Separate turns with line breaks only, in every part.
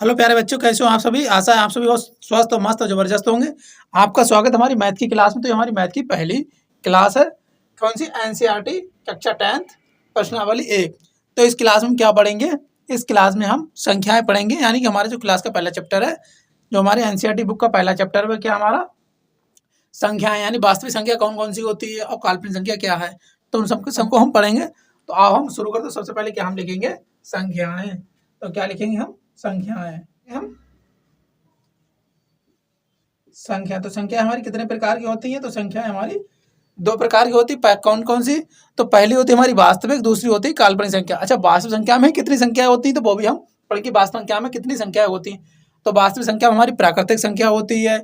Hello प्यारे बच्चों, कैसे हो आप सभी। आशा है आप सभी बहुत स्वस्थ और मस्त और जबरदस्त होंगे। आपका स्वागत हमारी मैथ की क्लास में। तो ये हमारी मैथ की पहली क्लास है। कौन सी? एनसीईआरटी कक्षा 10th प्रश्नावली 1। तो इस क्लास में क्या पढ़ेंगे? इस क्लास में हम संख्याएं पढ़ेंगे, यानी कि हमारे जो क्लास का पहला चैप्टर है, जो हमारे एनसीईआरटी बुक का पहला चैप्टर है, वह क्या हमारा संख्याएं, यानी वास्तविक संख्या कौन कौन सी होती है और काल्पनिक संख्या क्या है। तो उन सबको हम पढ़ेंगे। तो आओ हम शुरू करते। सबसे पहले क्या हम लिखेंगे? संख्याएं। तो क्या लिखेंगे हम? संख्याएं। हम संख्या, तो संख्या हमारी कितने प्रकार की होती है? तो संख्या हमारी दो प्रकार की होती है। कौन कौन सी? तो पहली होती है हमारी वास्तविक, दूसरी होती है काल्पनिक संख्या। अच्छा, वास्तविक संख्या में कितनी संख्याएं होती हैं, तो वो भी हम पढ़ेंगे। वास्तविक संख्या में कितनी संख्याएं होती हैं? तो वास्तविक संख्या में हमारी प्राकृतिक संख्या होती है,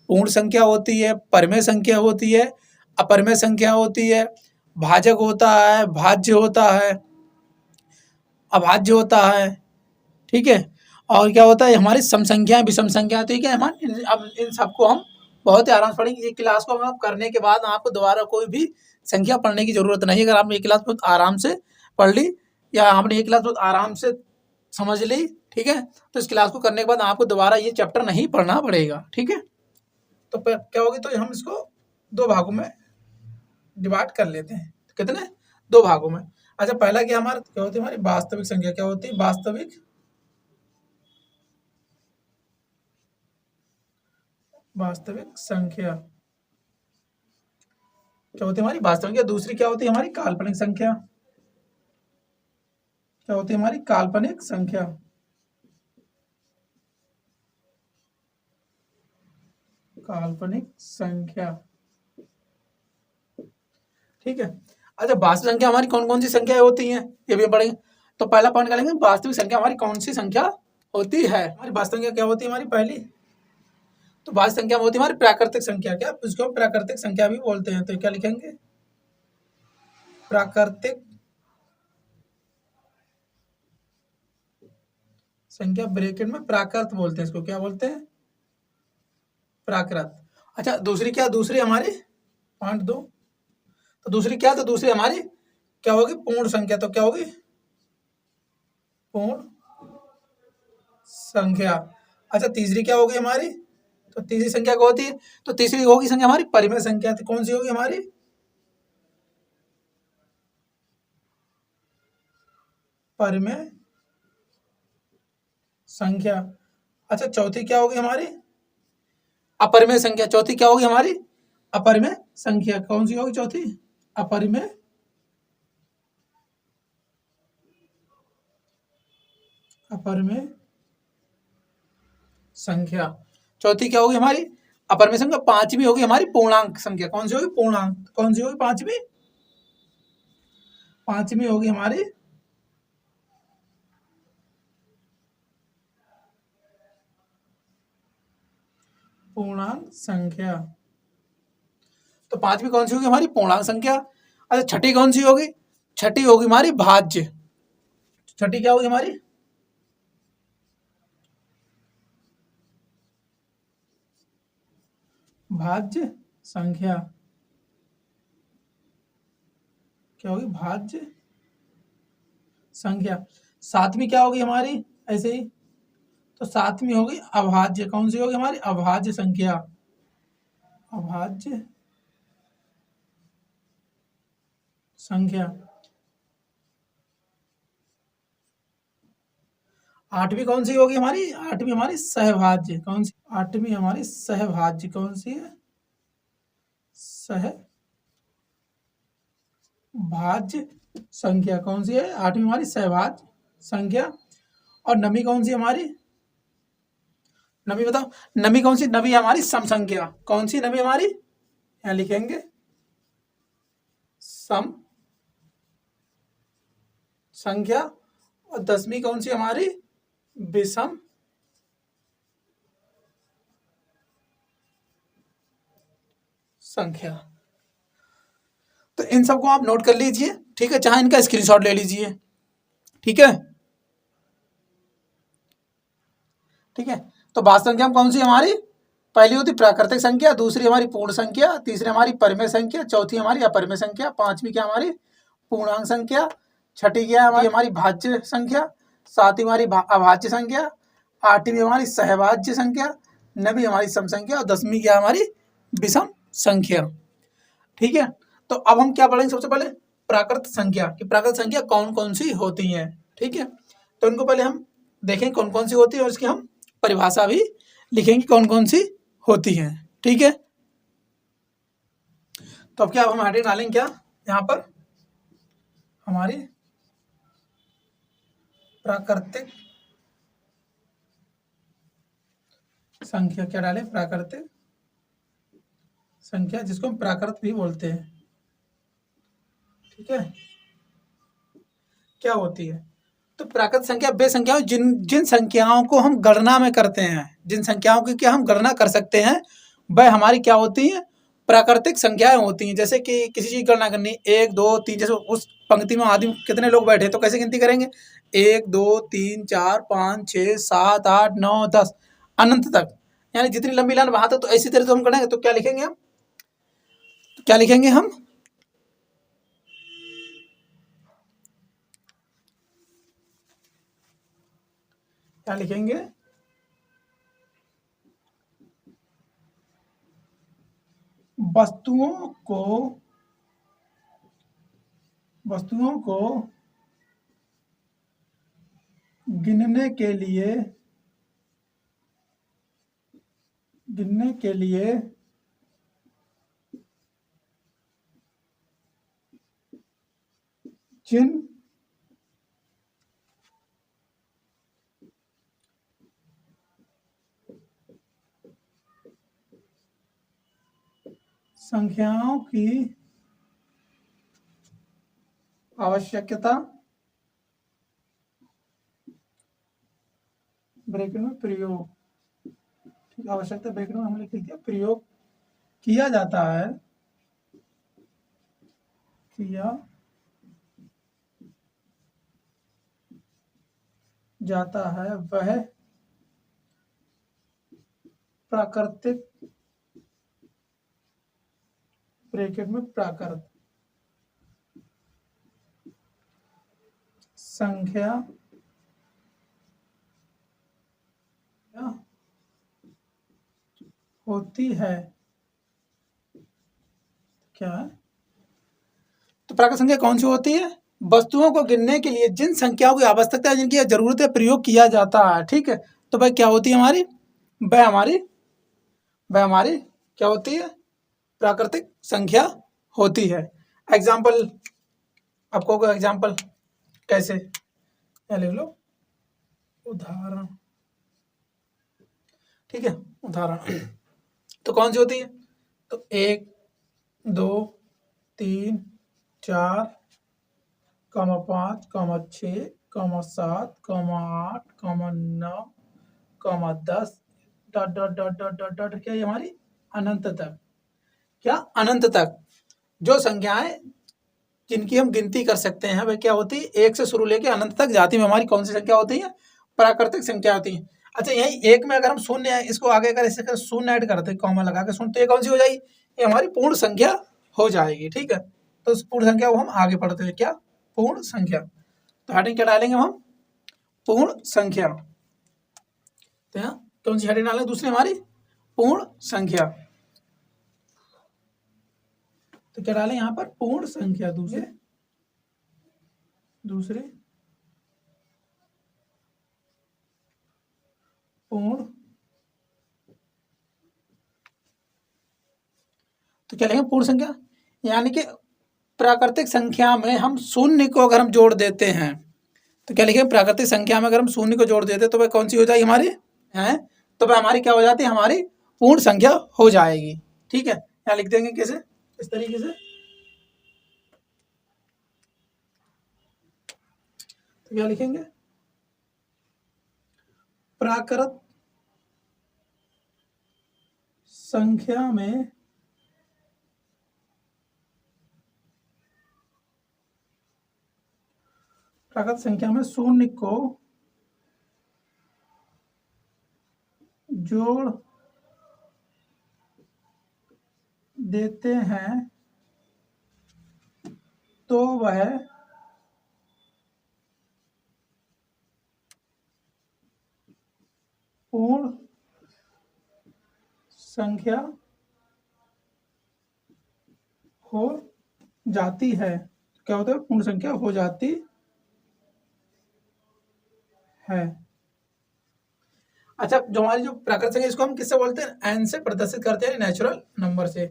पूर्ण संख्या होती है, परिमेय संख्या होती है, अपरिमेय संख्या होती है, भाजक होता है, भाज्य होता है, अभाज्य होता है। ठीक है। और क्या होता है? हमारी सम संख्याएं, विषम संख्या। तो क्या है हमारे, अब इन सबको हम बहुत ही आराम से पढ़ेंगे। एक क्लास को हम करने के बाद आपको दोबारा कोई भी संख्या पढ़ने की जरूरत नहीं है। अगर आपने एक क्लास बहुत आराम से पढ़ ली, या आपने एक क्लास बहुत आराम से समझ ली, ठीक है, तो इस क्लास को करने के बाद आपको दोबारा ये चैप्टर नहीं पढ़ना पड़ेगा। ठीक है। तो क्या होगी? तो हम इसको दो भागों में डिवाइड कर लेते हैं। तो कितने? दो भागों में। अच्छा, पहला क्या हमारा क्या होती है? हमारी वास्तविक संख्या। क्या होती है? वास्तविक संख्या क्या होती है? हमारी वास्तविक संख्या। दूसरी क्या होती है? हमारी काल्पनिक संख्या। क्या होती है? हमारी काल्पनिक संख्या। काल्पनिक संख्या। ठीक है। अच्छा, वास्तविक संख्या हमारी कौन कौन सी संख्याएं होती हैं, ये भी पढ़ेंगे। तो पहला पॉइंट करेंगे, वास्तविक संख्या हमारी कौन सी संख्या होती है। हमारी वास्तविक संख्या क्या होती है? हमारी पहली, तो वास्तविक संख्या में होती है हमारी प्राकृतिक संख्या। क्या उसको हम प्राकृतिक संख्या भी बोलते हैं। तो क्या लिखेंगे? प्राकृतिक संख्या, ब्रैकेट में प्राकृत बोलते हैं। इसको क्या बोलते हैं? प्राकृत। अच्छा, दूसरी क्या? दूसरी हमारी पॉइंट दो। तो दूसरी क्या? तो दूसरी हमारी क्या होगी? पूर्ण संख्या। तो क्या होगी? पूर्ण संख्या। अच्छा, तीसरी क्या होगी हमारी? तो तीसरी संख्या क्या होती है? तो तीसरी होगी संख्या हमारी परिमेय संख्या। तो कौन सी होगी हमारी? परिमेय संख्या। अच्छा, चौथी क्या होगी हमारी? अपरिमेय संख्या। चौथी क्या होगी हमारी? अपरिमेय संख्या। कौन सी होगी चौथी? अपरिमेय अपरिमेय संख्या। चौथी क्या होगी हमारी? अपरिमेय संख्या। पांचवी होगी हमारी पूर्णांक संख्या। कौन सी होगी? पूर्णांक। कौन सी होगी पांचवी? पांचवी होगी हमारी पूर्णांक संख्या। तो पांचवी कौन सी होगी हमारी? पूर्णांक संख्या। अच्छा, छठी कौन सी होगी? छठी होगी हमारी भाज्य। छठी क्या होगी हमारी? भाज्य संख्या। क्या होगी? भाज्य संख्या। सातवीं क्या होगी हमारी? ऐसे ही, तो सातवीं होगी अभाज्य। कौन सी होगी हमारी? अभाज्य संख्या। अभाज्य संख्या। आठवीं कौन सी होगी हमारी? आठवीं हमारी सहभाज्य। कौन सी? आठवीं हमारी सहभाज्य। कौन सी है? सहभाज्य संख्या। कौन सी है? आठवीं हमारी सहभाज्य संख्या। और नवी कौन सी हमारी? नवी बताओ। नवी कौन सी? नवी हमारी सम संख्या। कौन सी नवी हमारी? यहाँ लिखेंगे सम संख्या। और 10वीं कौन सी हमारी? विषम संख्या। तो इन सबको आप नोट कर लीजिए, ठीक है, चाहे इनका स्क्रीनशॉट ले लीजिए। ठीक है। ठीक है। तो वास्तविक संख्या कौन सी हमारी? पहली होती प्राकृतिक संख्या, दूसरी हमारी पूर्ण संख्या, तीसरी हमारी परिमेय संख्या, चौथी हमारी अपरिमेय संख्या, पांचवी क्या हमारी? पूर्णांक संख्या, छठी क्या है हमारी? भाज्य संख्या, सातवीं हमारी अभाज्य संख्या, 8वीं हमारी सहभाज्य संख्या, 9वीं हमारी सम संख्या और 10वीं क्या हमारी विषम संख्या। ठीक है, तो अब हम क्या पढ़ेंगे सबसे पहले प्राकृत संख्या कि प्राकृत संख्या कौन कौन सी होती हैं। ठीक है, तो इनको पहले हम देखें कौन कौन सी होती है और इसकी हम परिभाषा भी लिखेंगे कौन कौन सी होती हैं। ठीक है, तो अब क्या अब हम हेडिंग डालेंगे क्या यहाँ पर हमारी प्राकृतिक संख्या, क्या डालें प्राकृतिक संख्या जिसको हम प्राकृत भी बोलते हैं। ठीक है, क्या होती है तो प्राकृत संख्या वे संख्याओं जिन जिन संख्याओं को हम गणना में करते हैं, जिन संख्याओं की क्या हम गणना कर सकते हैं वह हमारी क्या होती हैं प्राकृतिक संख्याएं होती हैं। जैसे कि किसी चीज की गणना करनी 1 2 3, जैसे उस पंक्ति में आदमी कितने लोग बैठे तो कैसे गिनती करेंगे 1 2 3 4 5 6 7 8 9 10 अनंत तक, यानी जितनी लंबी लाइन वहां तक। तो ऐसी तरह से हम करेंगे तो क्या लिखेंगे हम, क्या लिखेंगे हम क्या लिखेंगे वस्तुओं को गिनने के लिए जिन संख्याओं की आवश्यकता ब्रैकेट में प्रयोग, ठीक आवश्यकता ब्रैकेट में हमने लिख दिया प्रयोग किया जाता है, किया जाता है वह प्राकृतिक ब्रैकेट में प्राकृत संख्या होती है। क्या है तो प्राकृत संख्या कौन सी होती है वस्तुओं को गिनने के लिए जिन संख्याओं की आवश्यकता है जिनकी जरूरत है प्रयोग किया जाता है। ठीक है, तो भाई क्या होती है हमारी वह हमारी क्या होती है प्राकृतिक संख्या होती है। एग्जाम्पल आपको एग्जाम्पल कैसे क्या लिख लो उदाहरण। ठीक है, उदाहरण तो कौन सी होती है तो 1 2 3 4 5 6 7 8 9 10 dot dot dot dot dot dot क्या ये हमारी अनंत तक, क्या अनंत तक जो संख्याएं जिनकी हम गिनती कर सकते हैं वह क्या होती है 1 से शुरू लेके अनंत तक जाती में हमारी कौन सी संख्या होती है प्राकृतिक संख्या होती है। अच्छा यही एक में अगर हम शून्य इसको आगे अगर इसे शून्य ऐड करते कॉमा लगा के शून्य तो ये कौन सी हो जाएगी ये हमारी पूर्ण संख्या हो जाएगी। ठीक है, तो उस पूर्ण संख्या को हम आगे पढ़ते हैं क्या पूर्ण संख्या, तो हेडिंग क्या डालेंगे हम पूर्ण संख्या। तो यहाँ कौन सी हेडिंग डालेंगे दूसरी हमारी पूर्ण संख्या, तो क्या डालें यहाँ पर पूर्ण संख्या दूसरे पूर्ण, तो क्या लिखेंगे पूर्ण संख्या यानी कि प्राकृतिक संख्या में हम शून्य को अगर हम जोड़ देते हैं तो क्या लिखेंगे प्राकृतिक संख्या में अगर हम शून्य को जोड़ देते हैं तो वह कौन सी हो जाएगी हमारी है तो वह हमारी क्या हो जाती है हमारी पूर्ण संख्या हो जाएगी। ठीक है, यहाँ लिख देंगे कैसे इस तरीके से, तो क्या लिखेंगे प्राकृत संख्या में शून्य को जोड़ देते हैं तो वह पूर्ण संख्या हो जाती है। क्या होता है? पूर्ण संख्या हो जाती है। अच्छा, जो हमारी जो प्राकृत संख्या इसको हम किससे बोलते हैं? एन से प्रदर्शित करते हैं, नेचुरल नंबर से।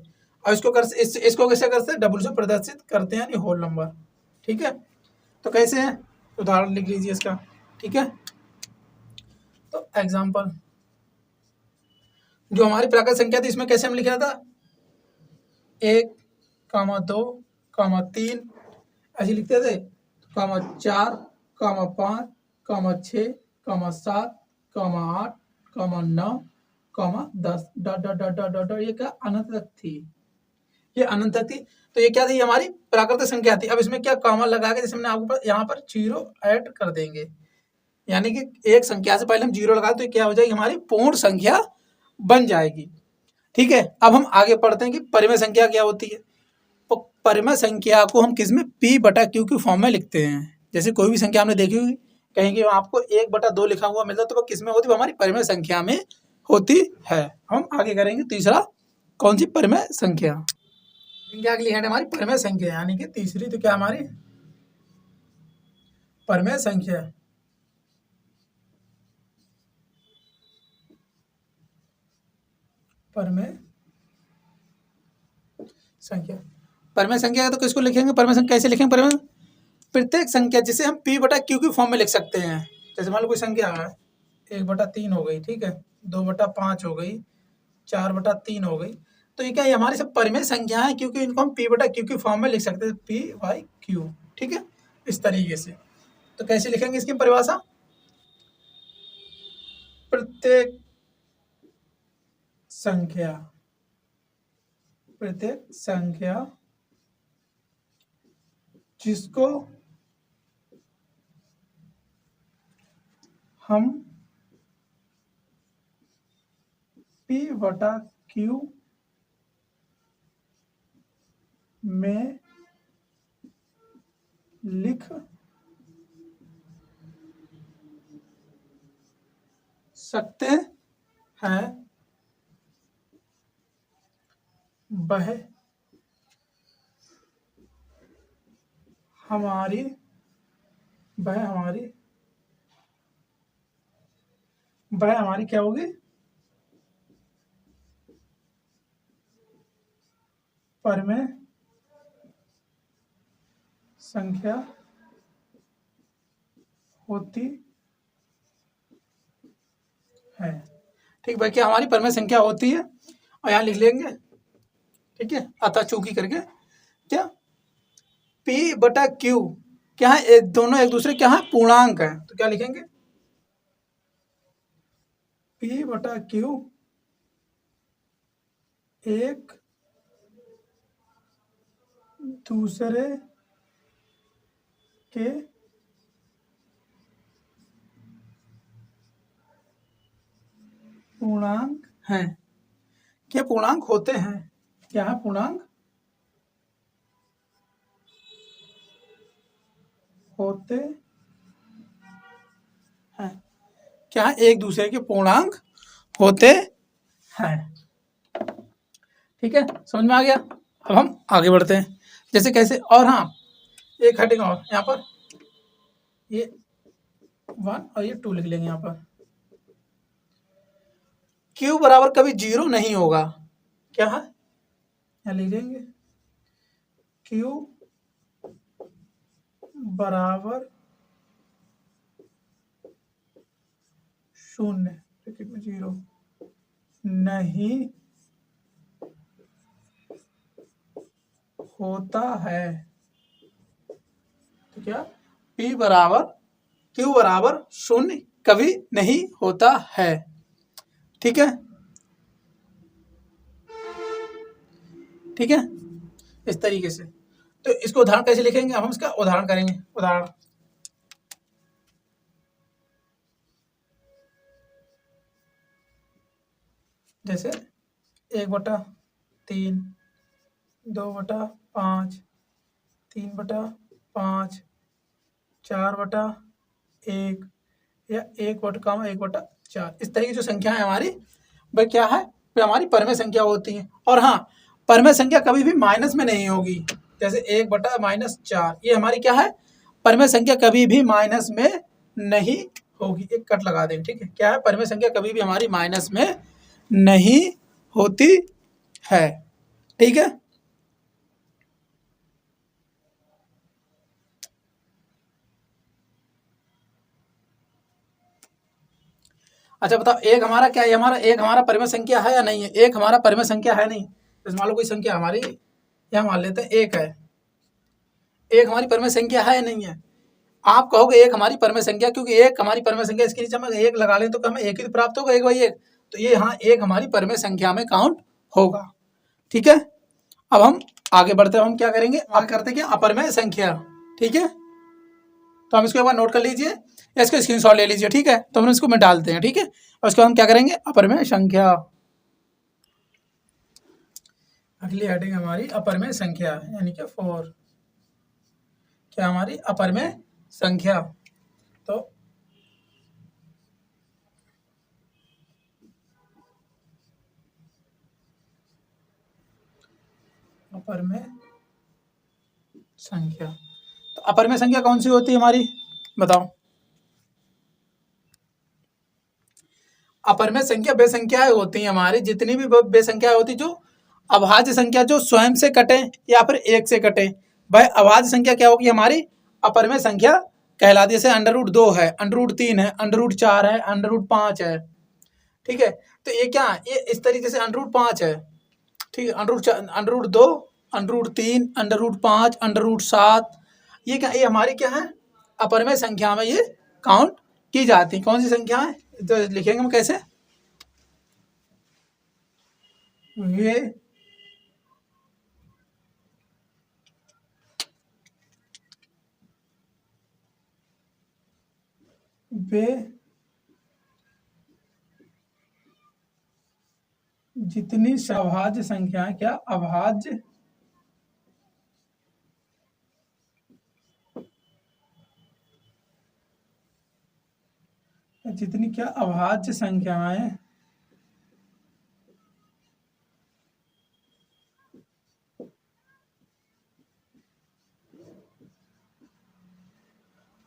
और इसको कैसे करते हैं? डब्ल्यू से प्रदर्शित करते हैं, यानी होल नंबर। ठीक है, तो कैसे है? उदाहरण लिख लीजिए इसका। ठीक है, तो एग्जाम्पल, जो हमारी प्राकृत संख्या थी इसमें कैसे हम लिख रहा था? 1, 2, 3 ऐसे लिखते थे, 4, 5, 6, 7, 8, 9, 10 dot dot dot dot dot, ये क्या अनंत तक थी? ये अनंत तक थी। तो ये क्या थी? हमारी प्राकृतिक संख्या थी। अब इसमें क्या कॉमा लगा के जैसे हमने आपको यहाँ पर 0 ऐड कर देंगे, यानी कि एक संख्या से पहले हम 0 लगा तो क्या हो जाएगी? हमारी पूर्ण संख्या बन जाएगी। ठीक है, अब हम आगे पढ़ते हैं कि परिमेय संख्या क्या होती है। तो परिमेय संख्या को हम किस में? P/Q के फॉर्म में लिखते हैं। जैसे कोई भी संख्या हमने देखी होगी, कहीं आपको 1/2 लिखा हुआ मिलता है, तो वो किस में होती है? वो हमारी परिमेय संख्या में होती है। हम आगे करेंगे तीसरा, कौन सी? परिमेय संख्या। क्या अगली है हमारी? परिमेय संख्या, यानी कि तीसरी तो क्या हमारी? परिमेय संख्या। परिमेय संख्या, परिमेय संख्या तो किसको लिखेंगे? परिमेय संख्या कैसे लिखेंगे? परिमेय प्रत्येक संख्या जिसे हम P/Q के फॉर्म में लिख सकते हैं। जैसे मान लो कोई संख्या है, 1/3 हो गई, ठीक है, 2/5 हो गई, 4/3 हो गई, तो ये क्या है? हमारी सब परिमेय संख्या है, क्योंकि इनको हम P/Q के फॉर्म में लिख सकते हैं, P/Q। ठीक है, इस तरीके से। तो कैसे लिखेंगे इसकी परिभाषा? प्रत्येक संख्या, प्रत्येक संख्या जिसको हम P/Q में लिख सकते हैं, वह हमारी क्या होगी? परिमेय संख्या होती है। ठीक भाई, क्या हमारी परिमेय संख्या होती है? और यहाँ लिख लेंगे, ठीक है, अतः चूंकि करके क्या P/Q क्या है? दोनों एक दूसरे क्या है? पूर्णांक है। तो क्या लिखेंगे? P/Q एक दूसरे के पूर्णांक हैं। क्या पूर्णांक होते हैं? क्या है? पूर्णांक होते हैं। क्या? एक दूसरे के पूर्णांक होते हैं। ठीक है, समझ में आ गया? अब हम आगे बढ़ते हैं, जैसे कैसे? और हाँ, एक हेडिंग और यहाँ पर, ये 1 और ये 2 लिख लेंगे यहाँ पर। Q बराबर कभी 0 नहीं होगा। क्या है? यहाँ लिख देंगे, Q बराबर 0 ब्रैकेट में 0 नहीं होता है। तो क्या? Q बराबर 0 कभी नहीं होता है। ठीक है, ठीक है, इस तरीके से। तो इसको उदाहरण कैसे लिखेंगे? अब हम इसका उदाहरण करेंगे। उदाहरण, जैसे 1/3, 2/5, 3/5, 4/1, या 1/1/4 इस तरह की जो संख्या है हमारी वह क्या है, वह हमारी परमेय संख्या होती है। और हाँ, परमेय संख्या कभी भी माइनस में नहीं होगी। जैसे 1/-4 ये हमारी क्या है, परमेय संख्या कभी भी माइनस में नहीं होगी। एक कट लगा देंगे, ठीक है। क्या है, परमेय संख्या कभी भी हमारी माइनस में नहीं होती है, ठीक है। अच्छा बताओ, एक हमारा क्या है, हमारा एक हमारा परिमेय संख्या है या नहीं है? एक हमारा परिमेय संख्या है नहीं। जैसे मान लो कोई संख्या हमारी यहाँ मान लेते हैं एक है, एक हमारी परिमेय संख्या है या नहीं है? आप कहोगे एक हमारी परिमेय संख्या, क्योंकि एक हमारी परिमेय संख्या, इसके नीचे हम एक लगा लें तो हमें एक ही प्राप्त होगा, एक बाई एक। तो ये हाँ एक हमारी परिमेय संख्या में काउंट होगा, ठीक है। अब हम आगे बढ़ते हैं, हम क्या करेंगे, आगे करते क्या, अपरिमेय संख्या, ठीक है। तो हम इसको एक बार नोट कर लीजिए या इसको स्क्रीनशॉट ले लीजिए, ठीक है। तो हम इसको में डालते हैं, ठीक है। और उसके बाद हम क्या करेंगे, अपरिमेय संख्या। अगली हेडिंग हमारी अपरिमेय संख्या, यानी कि 4 क्या हमारी अपरिमेय संख्या। तो अपरिमेय संख्या, तो अपरिमेय संख्या कौन सी होती है हमारी, बताओ। अपरिमेय संख्या वे संख्याएं होती हैं हमारी, जितनी भी वे संख्याएं होती जो अभाज्य संख्या जो स्वयं से कटे या फिर एक से कटे, वह अभाज्य संख्या क्या होगी हमारी, अपरिमेय संख्या कहलाती है। जैसे √2 है, √3 है, √4 है, √5 है, ठीक है। तो ये क्या है, ये इस तरीके से √5 है, ठीक है, √2, √3, √5, √7, ये क्या, ये हमारी क्या है, अपरिमेय संख्या में ये काउंट की जाती है। कौन सी संख्या है, तो लिखेंगे हम कैसे, वे जितनी अभाज्य संख्याएं, क्या अभाज्य जितनी क्या अभाज्य संख्याएं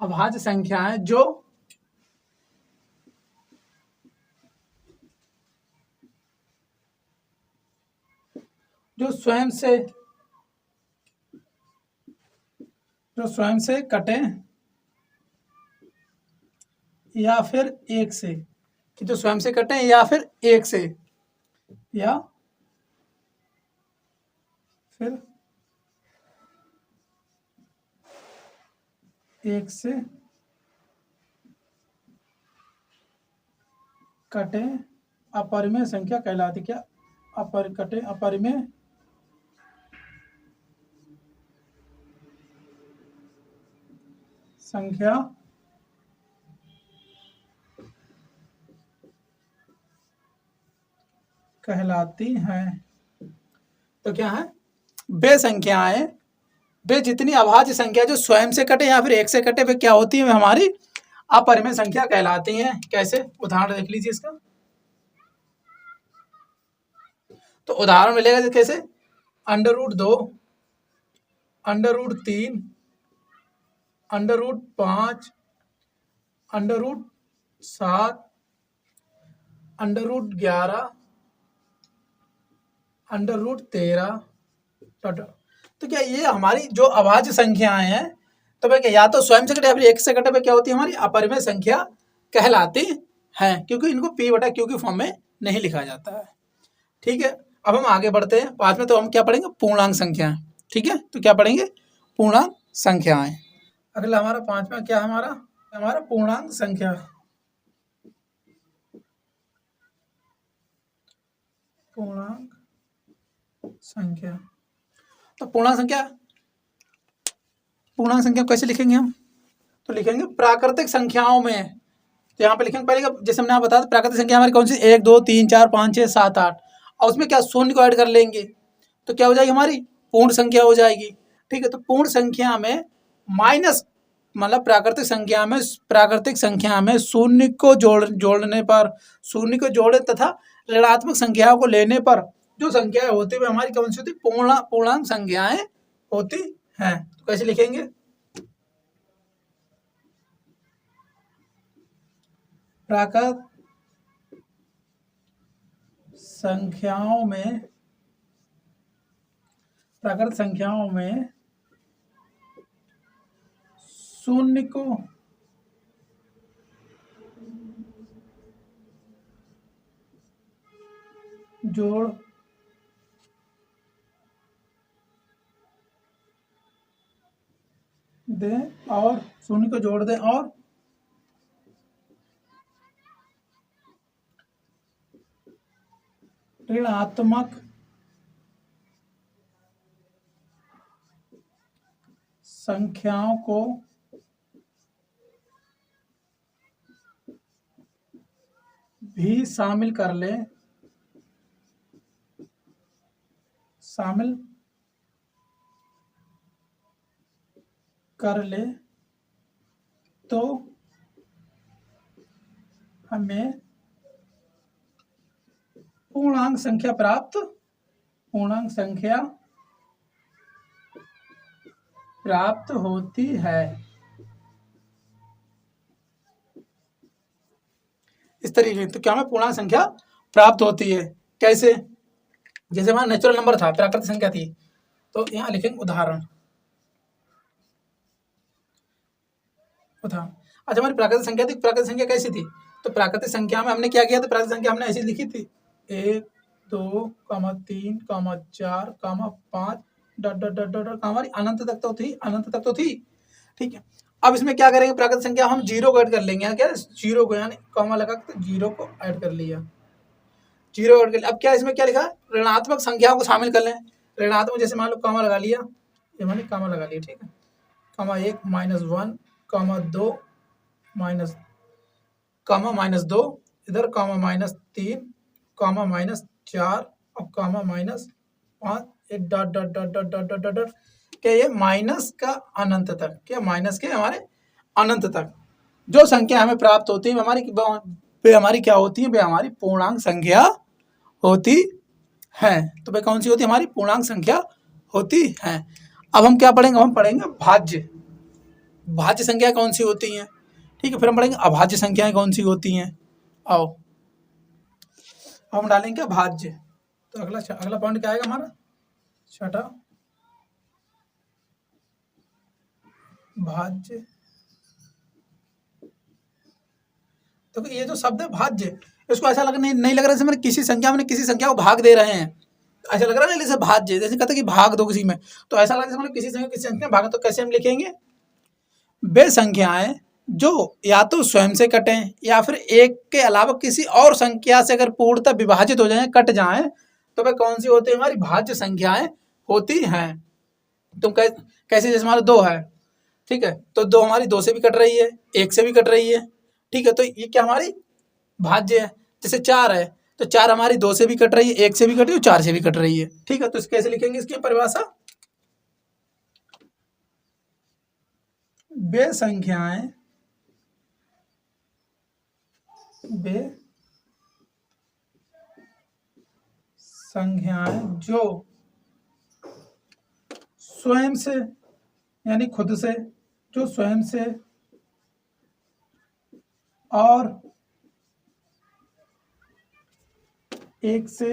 अभाज्य संख्याएं जो स्वयं से कटे या फिर एक से, कि जो स्वयं से कटे या फिर एक से, या फिर एक से कटे अपरिमेय संख्या कहलाती, क्या अपरिमेय संख्या कहलाती हैं। तो क्या है, वे संख्याएं, वे जितनी अभाज्य संख्या जो स्वयं से कटे या फिर एक से कटे, वे क्या होती है, हमारी अपरिमेय संख्या कहलाती हैं। कैसे, उदाहरण देख लीजिए इसका। तो उदाहरण मिलेगा कैसे, √2, √3, √5, √7, √11, √13। तो क्या ये हमारी जो अभाज्य संख्याएं हैं, तो भाई क्या या तो स्वयं से कटे या फिर एक से कटे पे क्या होती है, हमारी अपरिमेय संख्या कहलाती हैं, क्योंकि इनको P/Q के फॉर्म में नहीं लिखा जाता है, ठीक है। अब हम आगे बढ़ते हैं, बाद में तो हम क्या पढ़ेंगे, पूर्णांक संख्याएं, ठीक है। तो क्या पढ़ेंगे, पूर्णांक संख्याएं। अगला हमारा 5वां क्या है, हमारा पूर्णांक संख्या। पूर्णांक संख्या, तो पूर्णांक संख्या कैसे लिखेंगे हम, तो लिखेंगे प्राकृतिक संख्याओं में। तो यहाँ पे लिखेंगे पहले, जैसे हमने बताया प्राकृतिक संख्या हमारी कौन सी, 1, 2, 3, 4, 5, 6, 7, 8, और उसमें क्या शून्य को ऐड कर लेंगे, तो क्या हो जाएगी, हमारी पूर्ण संख्या हो जाएगी, ठीक है। तो पूर्ण संख्या में मतलब प्राकृतिक संख्या में शून्य को जोड़ने पर, शून्य को जोड़े तथा ऋणात्मक संख्याओं को लेने पर जो संख्याएं होती है हमारी कौन सी होती है? पूर्णांक संख्याएं होती हैं। तो कैसे लिखेंगे? प्राकृत संख्याओं में शून्य को जोड़ दें और शून्य को जोड़ दें और ऋणात्मक संख्याओं को भी शामिल कर ले तो हमें पूर्णांक संख्या प्राप्त होती है। इस तरीके तो क्या हमें पूर्णांक संख्या प्राप्त होती है। कैसे? जैसे हमारा नेचुरल नंबर था, प्राकृतिक संख्या थी, तो यहाँ लिखेंगे उदाहरण। अच्छा, हमारी प्राकृतिक संख्या थी। प्राकृतिक संख्या कैसी थी? तो प्राकृतिक संख्या में हमने क्या किया? तो प्राकृतिक संख्या हमने ऐसी लिखी थी 1 2 3 4 5 डॉट डॉट डॉट डॉट हमारी अनंत तक तो थी। ठीक है, अब इसमें क्या करेंगे? प्राकृतिक संख्या हम जीरो को ऐड कर लेंगे। क्या? जीरो को, यानी कॉमा लगा तो जीरो को ऐड कर लिया, जीरो ऐड कर लिया। अब क्या इसमें क्या लिखा? ऋणात्मक संख्याओं को शामिल कर लें। ऋणात्मक जैसे मान लो कॉमा लगा लिया, ये मैंने कॉमा लगा लिया। ठीक है, कॉमा 1 -1 कॉमा 2 माइनस कॉमा -2 इधर कॉमा -3 कॉमा -4 और कॉमा -5 एक dot dot dot dot dot dot dot क्या ये माइनस का अनंत तक, क्या माइनस के हमारे अनंत तक जो संख्या हमें प्राप्त होती है हमारी क्या होती है? वे हमारी पूर्णांक संख्या होती है। तो वे कौन सी होती है? हमारी पूर्णांक संख्या होती है। अब हम क्या पढ़ेंगे? हम पढ़ेंगे भाज्य संख्या कौन सी होती हैं। ठीक है, फिर हम पढ़ेंगे अभाज्य संख्याएं कौन सी होती हैं। आओ हम डालेंगे भाज्य। तो अगला पॉइंट क्या आएगा हमारा? छठा, भाज्य। तो ये जो शब्द है भाज्य, इसको ऐसा नहीं लग रहा है मैंने किसी संख्या को भाग दे रहे हैं। ऐसा लग रहा है ना जैसे भाज्य, जैसे कहते हैं कि भाग दो किसी में, तो ऐसा लग रहा है किसी संख्या भाग। तो कैसे हम लिखेंगे? वे संख्याएं जो या तो स्वयं से कटें या फिर एक के अलावा किसी और संख्या से अगर पूर्णतः विभाजित हो जाएं, कट जाएं, तो वे कौन सी होती है? हमारी भाज्य संख्याएं होती हैं। तो कैसे? जैसे हमारा 2 है, ठीक है, तो 2 हमारी 2 से भी कट रही है, 1 से भी कट रही है। ठीक है, तो ये क्या हमारी भाज्य है। जैसे 4 है, तो 4 हमारी 2 से भी कट रही है, 1 से भी कट रही है, 4 से भी कट रही है। ठीक है, तो कैसे लिखेंगे इसकी परिभाषा? वे संख्याएं जो स्वयं से, यानी खुद से, जो स्वयं से और एक से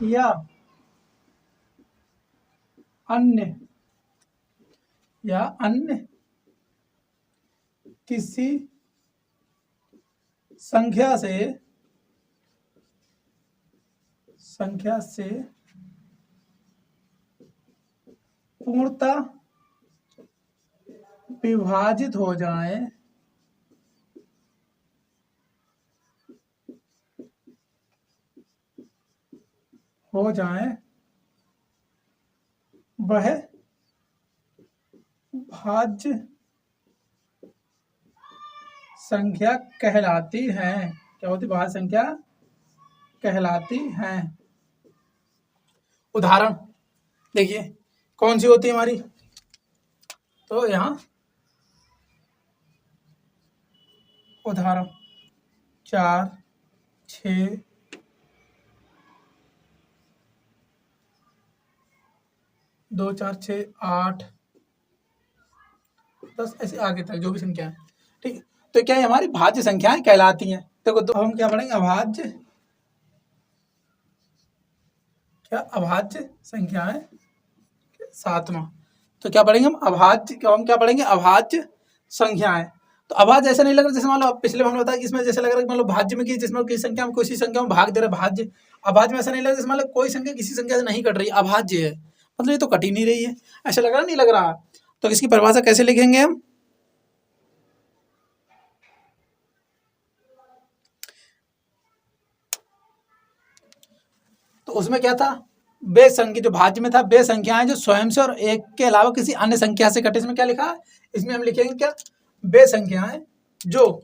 या अन्य किसी संख्या से पूर्णतः विभाजित हो जाए, वह भाज्य संख्या कहलाती है। क्या होती है? भाज्य संख्या कहलाती है। उदाहरण देखिए कौन सी होती है हमारी, तो यहाँ उदाहरण 4, 6, 2, 4, 6, 8, 10 ऐसे आगे तक जो भी संख्या है, ठीक है। तो क्या ये हमारी भाज्य संख्याएं कहलाती हैं। देखो तो हम क्या पढ़ेंगे, अभाज्य, क्या अभाज्य संख्याएं, सातवां। तो क्या पढ़ेंगे हम, अभाज्य, हम क्या पढ़ेंगे, अभाज्य संख्याएं। तो अभाज्य ऐसा नहीं लग रहा जैसे मान लो पिछले हमने बताया कि इसमें जैसे लग रहा है मान लो भाज्य में जिसमें किसी संख्या में किसी संख्या में भाग दे रहा है भाज्य। अभाज्य में ऐसा नहीं लग रहा जैसे मान लो कोई संख्या किसी संख्या से नहीं कट रही, अभाज्य है, मतलब ये तो कट ही नहीं रही है, ऐसा लग रहा नहीं लग रहा। तो इसकी परिभाषा कैसे लिखेंगे हम, तो उसमें क्या था, बे संख्या, जो भाज्य में था बे संख्याएं जो स्वयं से और एक के अलावा किसी अन्य संख्या से कटे। इसमें क्या लिखा है, इसमें हम लिखेंगे क्या, बे संख्याएं जो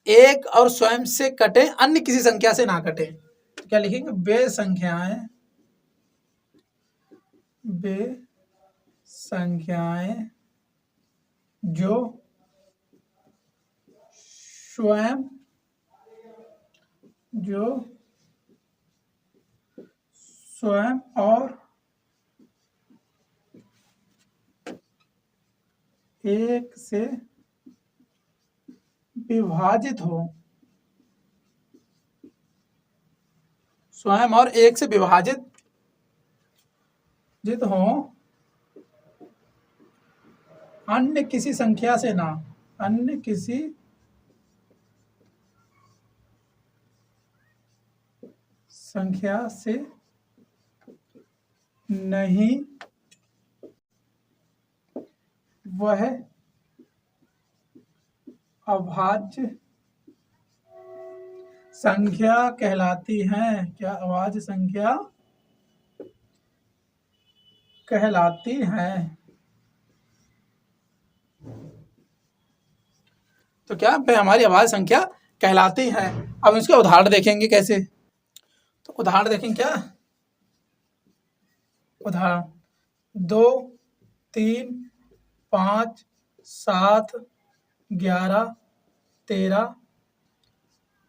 एक और स्वयं से कटे, अन्य किसी संख्या से ना कटे। तो क्या लिखेंगे, बे संख्याएं, बे संख्याएं जो स्वयं, जो स्वयं और एक से विभाजित हो, स्वयं और एक से विभाजित हो, अन्य किसी संख्या से ना, अन्य किसी संख्या से नहीं, वह अभाज्य संख्या कहलाती है। क्या अभाज्य संख्या कहलाती है। तो क्या हमारी अभाज्य संख्या कहलाती है। अब इसके उदाहरण देखेंगे कैसे, तो उदाहरण देखेंगे क्या, उदाहरण 2, 3, 5, 7, 11, 13,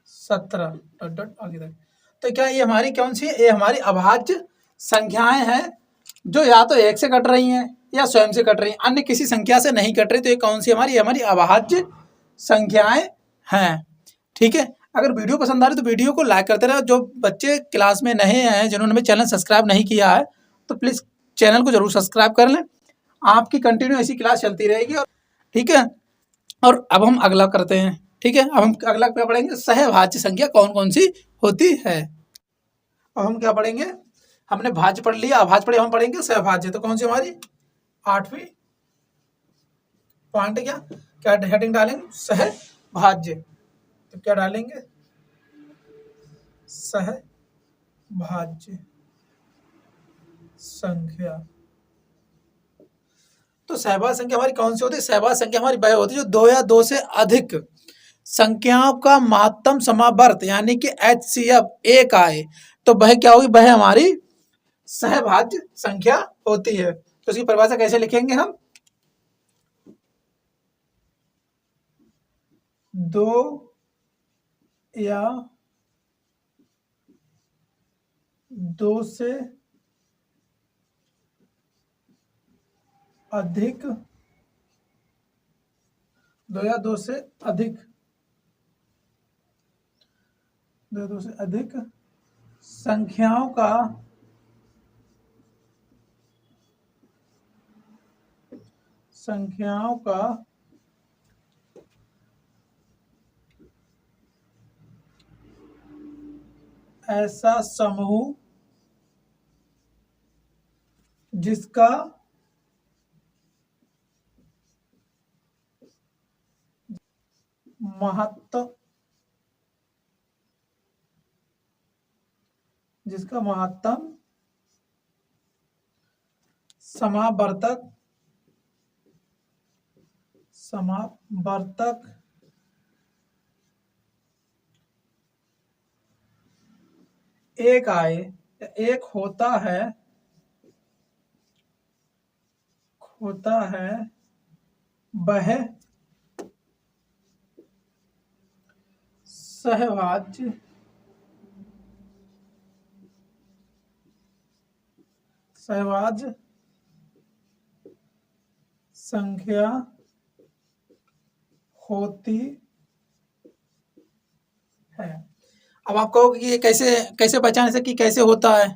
17 आगे तक। तो क्या ये हमारी कौन सी है, ये हमारी अभाज्य संख्याएं हैं जो या तो एक से कट रही हैं या स्वयं से कट रही हैं, अन्य किसी संख्या से नहीं कट रही। तो ये कौन सी हमारी, हमारी अभाज्य संख्याएं हैं। ठीक है, अगर वीडियो पसंद आ रही तो वीडियो को लाइक करते रहो। जो बच्चे क्लास में नए हैं, जिन्होंने मेरे चैनल सब्सक्राइब नहीं किया है, तो प्लीज़ चैनल को जरूर सब्सक्राइब कर लें। आपकी कंटिन्यू ऐसी क्लास चलती रहेगी। और ठीक है, और अब हम अगला करते हैं। ठीक है, अब हम अगला क्या पढ़ेंगे, सहभाज्य संख्या कौन कौन सी होती है। अब हम क्या पढ़ेंगे, हमने भाज्य पढ़ लिया, अभाज्य पढ़े, हम पढ़ेंगे सहभाज्य। तो कौन सी हमारी 8वीं पॉइंट, क्या हेडिंग डालेंगे, सहभाज्य। तो क्या डालेंगे, सहभाज्य संख्या। तो सहभाज्य संख्या हमारी कौन सी होती है, सहभाज्य संख्या हमारी वह होती है जो 2 या 2 से अधिक संख्याओं का महत्तम समावर्त यानी कि HCF एक आए, तो वह क्या होगी, वह हमारी सहभाज्य संख्या होती है। तो इसकी परिभाषा कैसे लिखेंगे हम, 2 या 2 से अधिक, 2 या 2 से अधिक, 2 या 2 से अधिक संख्याओं का ऐसा समूह जिसका महत्तम समावर्तक एक आए, एक होता है वह सहभाज्य संख्या होती है। अब आप कहोगे कि ये कैसे कैसे पहचाने से कि कैसे होता है,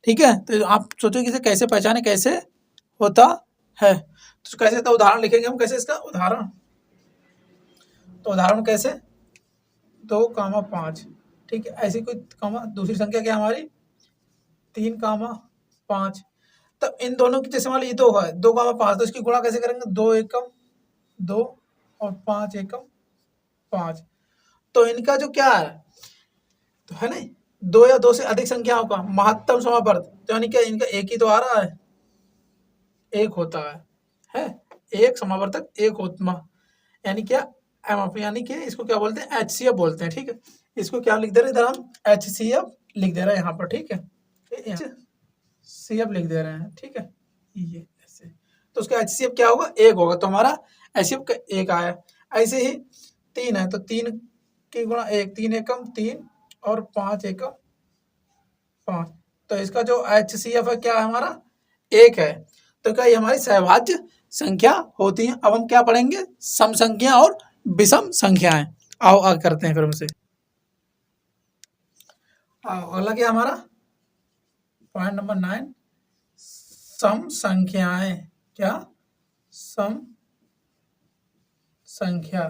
ठीक है, तो आप सोचो कि इसे कैसे पहचाने, कैसे होता है, तो कैसे, तो उदाहरण लिखेंगे हम कैसे इसका उदाहरण, तो उदाहरण कैसे 2, 5, ठीक है, ऐसी कोई कामा दूसरी संख्या क्या हमारी 3, 5, तो इन दोनों की जैसे मान लीजिए 2 है, 2, 5, तो इसकी गुणा कैसे करेंगे, 2 एकम 2 और 5 एकम 5, तो इनका जो क्या है, तो है ना 2 या 2 से अधिक संख्याओं का महत्तम समावर्त, तो यानी क्या इनका एक ही तो आ रहा है, एक होता है एक समावर्तक एक होता, यानी क्या एम, यानी कि इसको क्या बोलते हैं, HCF बोलते हैं, ठीक है, इसको क्या लिख दे रहे हैं, इधर हम HCF लिख दे रहे हैं यहाँ पर, ठीक है, HCF लिख दे रहे हैं, ठीक है, ये ऐसे, तो उसका HCF क्या होगा, एक होगा, तो हमारा HCF का एक आया। ऐसे ही 3 है, तो 3 की गुणा 1, 3 एकम 3 और 5 एकम 5, तो इसका जो HCF है क्या है हमारा, एक है, तो क्या ये हमारी सहभाज्य संख्या होती है। अब हम क्या पढ़ेंगे, सम संख्या और विषम संख्याएं, आओ आगे करते हैं फिर हमसे। अगला क्या हमारा पॉइंट नंबर 9, सम संख्याएं, क्या सम संख्या,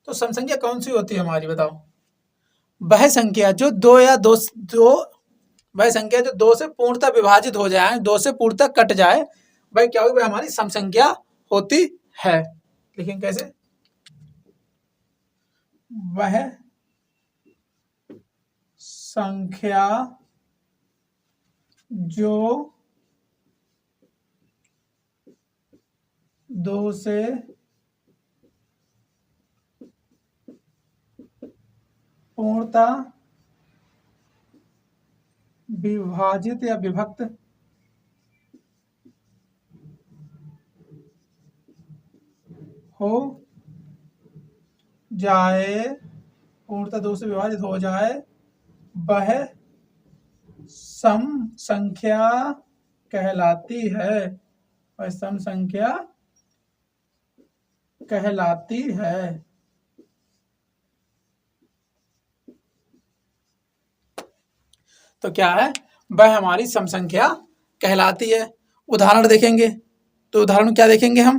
तो सम संख्या कौन सी होती है हमारी, बताओ, वह संख्या जो वह संख्या जो 2 से पूर्णतः विभाजित हो जाए, 2 से पूर्णतः कट जाए, वह क्या होगी, वह हमारी सम संख्या होती है। लेकिन कैसे, वह संख्या जो 2 से पूर्णतः विभाजित या विभक्त हो जाए, पूर्णतः 2 से विभाजित हो जाए, वह सम संख्या कहलाती है, वह सम संख्या कहलाती है। तो क्या है, वह हमारी सम संख्या कहलाती है। उदाहरण देखेंगे, तो उदाहरण क्या देखेंगे हम,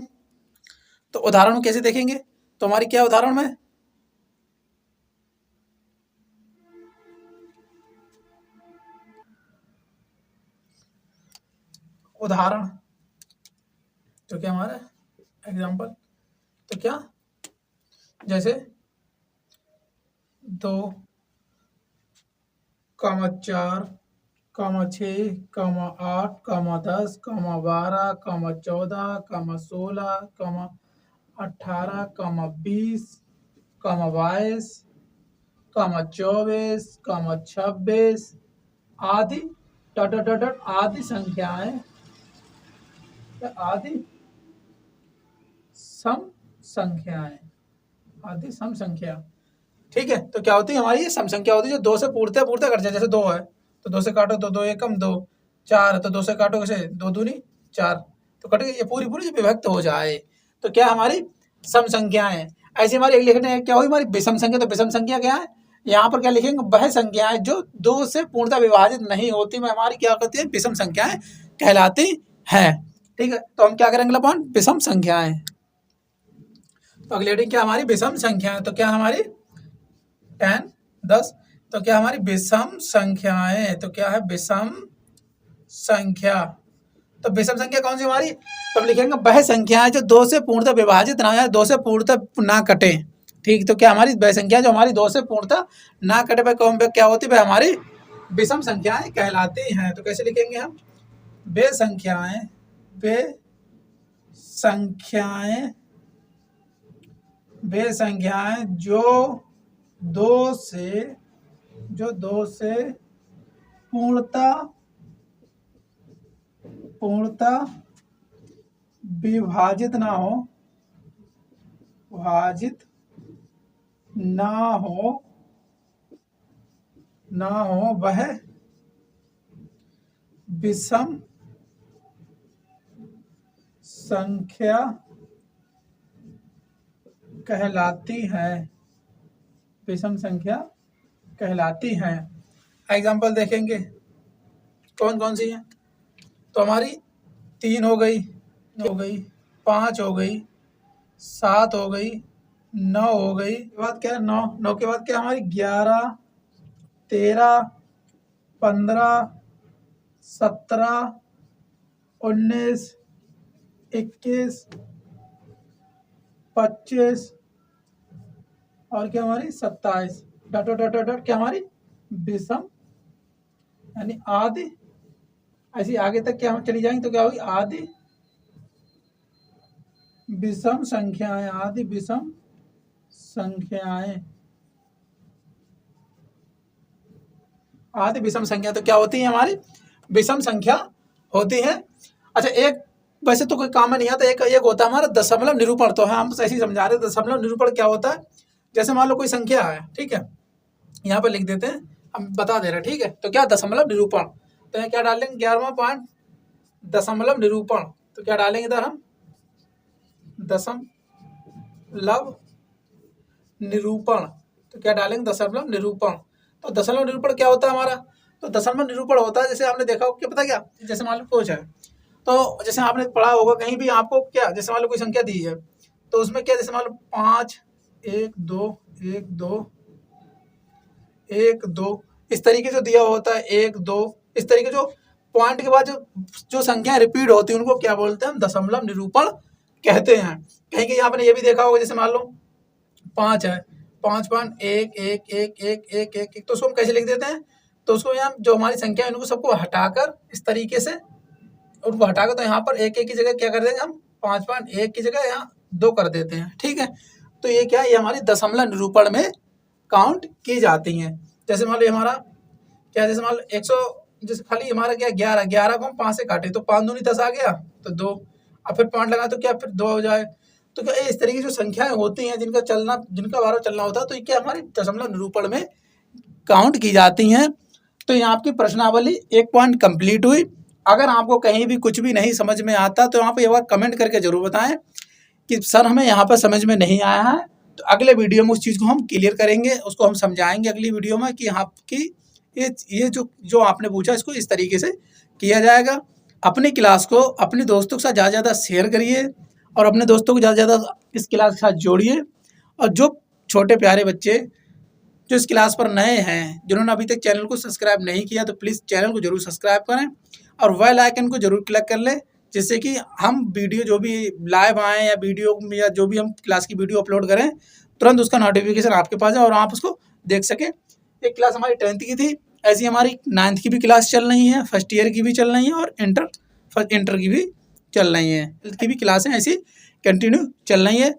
तो उदाहरण कैसे देखेंगे, तो हमारी क्या उदाहरण में, उदाहरण, तो क्या हमारा एग्जाम्पल, तो क्या जैसे 2, 4, 6, 8, 10, 12, 14, 16, 18, 20, 22, 24, 26 आदि आदि संख्याएं, आदि सम संख्याएं, आदि सम संख्या, ठीक है, तो क्या होती है हमारी ये सम संख्या होती है जो 2 से पूर्णतः कट जाए, जैसे 2 है तो 2 से काटो तो 2 एकम 2, 4 है तो 2 से काटो कैसे 2 दूनी 4, तो कट गई, ये पूरी पूरी जो विभक्त हो जाए, तो क्या हमारी सम संख्याएं। ऐसे हमारी लिखने क्या हुई हमारी विषम संख्या, तो विषम संख्या क्या है, यहाँ पर क्या लिखेंगे, वह संख्याएं जो 2 से पूर्णतः विभाजित नहीं होती, वह हमारी क्या कहती है, विषम संख्याएं कहलाती हैं, ठीक है, तो हम क्या करेंगे अपन, विषम संख्याएं, तो अगली हेडिंग क्या हमारी विषम संख्याएं, तो क्या हमारी 10, 10, तो क्या हमारी विषम संख्याएं, तो क्या है विषम संख्या, तो विषम संख्या कौन सी हमारी, तो हम लिखेंगे वह संख्याएं जो 2 से पूर्णतः विभाजित ना हो, 2 से पूर्णतः ना कटे, ठीक, तो क्या हमारी वह संख्या जो हमारी 2 से पूर्णतः ना कटे, वह कौन क्या होती है, वह हमारी विषम संख्याएं कहलाती हैं। तो कैसे लिखेंगे हम, वे संख्याएं वे संख्याएं जो 2 से जो 2 से पूर्णतः विभाजित ना हो वह विषम संख्या कहलाती है। विषम संख्या कहलाती है। एग्जाम्पल देखेंगे कौन कौन सी है। तो हमारी 3 हो गई, 5 हो गई, 7 हो गई, 9 हो गई। के बाद क्या है, 9 के बाद क्या हमारी 11, 13, 15, 17, 19, 21, 25 और क्या हमारी 27। डॉट डॉट डॉट डॉट क्या हमारी विषम यानी आदि। ऐसी आगे तक क्या हम चली जाएंगे तो क्या होगी आदि विषम संख्याएं। आदि विषम संख्याएं। आदि विषम संख्या तो क्या होती है हमारी विषम संख्या होती है। अच्छा एक वैसे तो कोई काम नहीं आता, एक होता है हमारा दशमलव निरूपण। तो हम ऐसे ही समझा रहे हैं दशमलव निरूपण क्या होता है। जैसे मान लो कोई संख्या है, ठीक है, यहाँ पर लिख देते हैं, हम बता दे रहे हैं, ठीक है। तो क्या दशमलव निरूपण, तो यहाँ क्या डालेंगे 11वां पॉइंट दशमलव निरूपण। तो क्या डालेंगे इधर हम दशमलव निरूपण। तो क्या डालेंगे दशमलव निरूपण। तो दशमलव निरूपण क्या होता है हमारा, तो दशमलव निरूपण होता है जैसे आपने देखा हो क्या पता क्या, जैसे मान लो कुछ है तो जैसे आपने पढ़ा होगा कहीं भी आपको क्या, जैसे मान लो कोई संख्या दी है तो उसमें क्या, जैसे मान लो 5, 1, 2, 1, 2, 1, 2 इस तरीके से दिया होता है 1, 2 इस तरीके जो पॉइंट के बाद जो संख्या रिपीट होती है उनको क्या बोलते हैं हम दशमलव निरूपण कहते हैं। कहीं कहीं आपने ये भी देखा होगा जैसे मान लो 5 है, 5.1111111 तो उसको हम कैसे लिख देते हैं, तो उसको यहाँ जो हमारी संख्या है उनको सबको हटाकर इस तरीके से उनको हटाकर तो यहाँ पर 1 1 की जगह क्या कर देंगे हम 5.1 की जगह यहाँ 2 कर देते हैं, ठीक है। तो ये क्या है, ये हमारी दशमलव निरूपण में काउंट की जाती हैं। जैसे मान लो हमारा क्या, जैसे मान लो 100 जैसे खाली हमारा क्या 11 को हम 5 से काटे तो 5 दूनी 10 आ गया तो 2, अब फिर पॉइंट लगा तो क्या फिर 2 हो जाए। तो क्या इस तरीके की जो संख्याएं होती हैं जिनका बार चलना होता है तो ये क्या हमारी दशमलव निरूपण में काउंट की जाती हैं। तो यहाँ आपकी प्रश्नावली 1 पॉइंट कंप्लीट हुई। अगर आपको कहीं भी कुछ भी नहीं समझ में आता तो यहाँ पे एक बार कमेंट करके जरूर बताएं कि सर हमें यहाँ पर समझ में नहीं आया है। तो अगले वीडियो में उस चीज़ को हम क्लियर करेंगे, उसको हम समझाएंगे अगली वीडियो में कि आपकी ये जो आपने पूछा इसको इस तरीके से किया जाएगा। अपनी क्लास को अपने दोस्तों के साथ ज़्यादा से ज़्यादा शेयर करिए और अपने दोस्तों को ज़्यादा से ज़्यादा इस क्लास के साथ जोड़िए। और जो छोटे प्यारे बच्चे जो इस क्लास पर नए हैं, जिन्होंने अभी तक चैनल को सब्सक्राइब नहीं किया तो प्लीज़ चैनल को जरूर सब्सक्राइब करें और बेल आइकन को जरूर क्लिक कर लें, जिससे कि हम वीडियो जो भी लाइव आएँ या वीडियो या जो भी हम क्लास की वीडियो अपलोड करें तुरंत उसका नोटिफिकेशन आपके पास है और आप उसको देख सकें। एक क्लास हमारी 10th की थी, ऐसी हमारी 9th की भी क्लास चल रही है, फर्स्ट ईयर की भी चल रही है और इंटर की भी चल रही है, की भी क्लासें ऐसी कंटिन्यू चल रही है।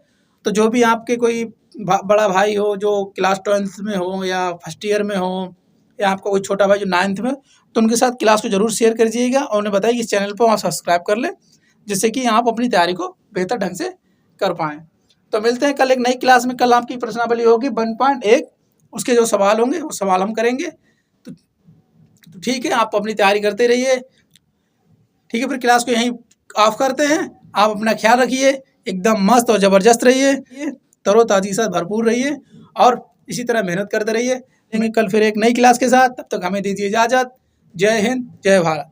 तो जो भी आपके कोई बड़ा भाई हो जो क्लास 12th में हो या फर्स्ट ईयर में हो या आपका कोई छोटा भाई जो 9th में, तो उनके साथ क्लास को जरूर शेयर कर दीजिएगा और उन्हें बताइए कि इस चैनल पर आप सब्सक्राइब कर लें, जिससे कि आप अपनी तैयारी को बेहतर ढंग से कर पाएँ। तो मिलते हैं कल एक नई क्लास में। कल आपकी प्रश्नावली होगी 1.1, उसके जो सवाल होंगे वो सवाल हम करेंगे। तो ठीक है, आप अपनी तैयारी करते रहिए। ठीक है, फिर क्लास को यहीं ऑफ करते हैं। आप अपना ख्याल रखिए, एकदम मस्त और ज़बरदस्त रहिए, तरोताज़गी से भरपूर रहिए और इसी तरह मेहनत करते रहिए। कल फिर एक नई क्लास के साथ, तब तक हमें दीजिए इजाज़त। जय हिंद, जय भारत।